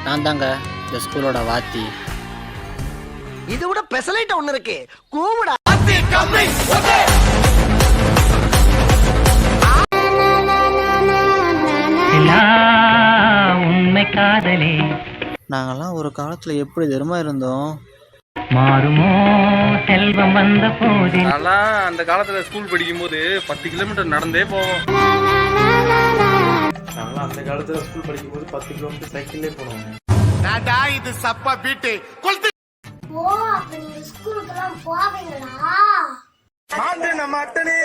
நான் தாங்க இந்த ஸ்கூலோட வாத்தி. இது விட பெசலைட் ஒண்ணு இருக்கு, கூவுடா. உண்மை காதலே நாங்கெல்லாம் ஒரு காலத்துல எப்படி தெரியுமா இருந்தோம்? மாறுமோ செல்வம் வந்த போது. நான்லாம் அந்த காலத்துல ஸ்கூல் படிக்கும் போது 10 கிலோமீட்டர் நடந்தே போவோம். நாங்களாம் அந்த காலத்துல ஸ்கூல் படிக்கும் போது 10 கிலோமீட்டர் சைக்கிள்லே போனோம். நாடா இது சப்பா பீட்டு கொளுத்து. ஓ அப்ப நீங்க ஸ்கூலுக்குலாம் போவீங்களா? மாட்டேன மாட்டனே.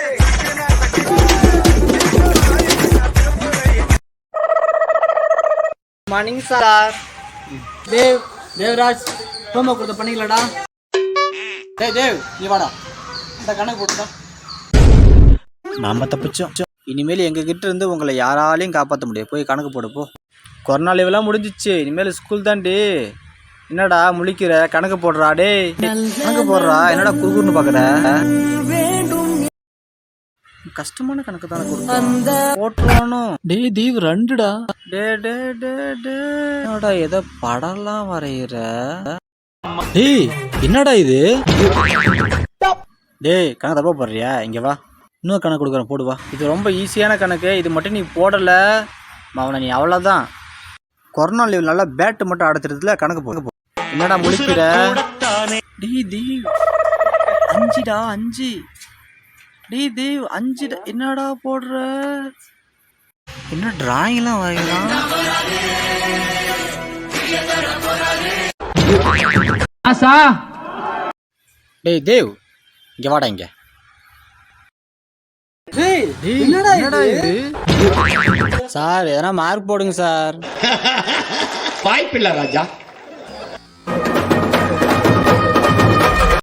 Morning sir. தேவராஜ் ஹோம்ஒர்க் கொடுத்த பண்ணிக்கலடா. தேவ் நீ வாடா, இந்த கணக்கு போட்டுடா. நாம தப்பிச்சோம். இனிமேல் எங்க கிட்ட இருந்து உங்களை யாராலையும் காப்பாற்ற முடியாது. போய் கணக்கு போடு போ. கொரோனா லீவெல்லாம் முடிஞ்சிச்சு, இனிமேல் ஸ்கூல் தாண்டி. என்னடா முழிக்கிற? கணக்கு போடுறா. டே கணக்கு போடுறா. என்னடா குறுகுறுன்னு பாக்குற? கஷ்டமான கணக்கு தானே போட்டுறானோ. டே தீவ் ரெண்டுடா. டே டே டே டே என்னடா ஏதோ படம்லாம் வரைகிற? டேய் என்னடா இது? டேய் கணக்கு தப்பா போடுறியா? இங்க வா, இன்னொரு கணக்கு கொடுக்குறேன், போடுவா. இது ரொம்ப ஈஸியான கணக்கு, இது மட்டும் நீ போடல அவனை நீ அவ்வளோதான். கொரோனா லீவ் நல்லா பேட்டு மட்டும் அடைச்சிருதுல கணக்கு போ. என்னடா முழிக்கிற? டேய் தீவ் 5டா 5. டேய் தேவ் 5. என்னடா போடுற? என்ன டிராயிங்லாம் வரையலாம்? டேய் தேவ் இங்க வாடா. இங்க என்னடா இது? சார் எதனா மார்க் போடுங்க சார். வாய்ப்பில்லை ராஜா.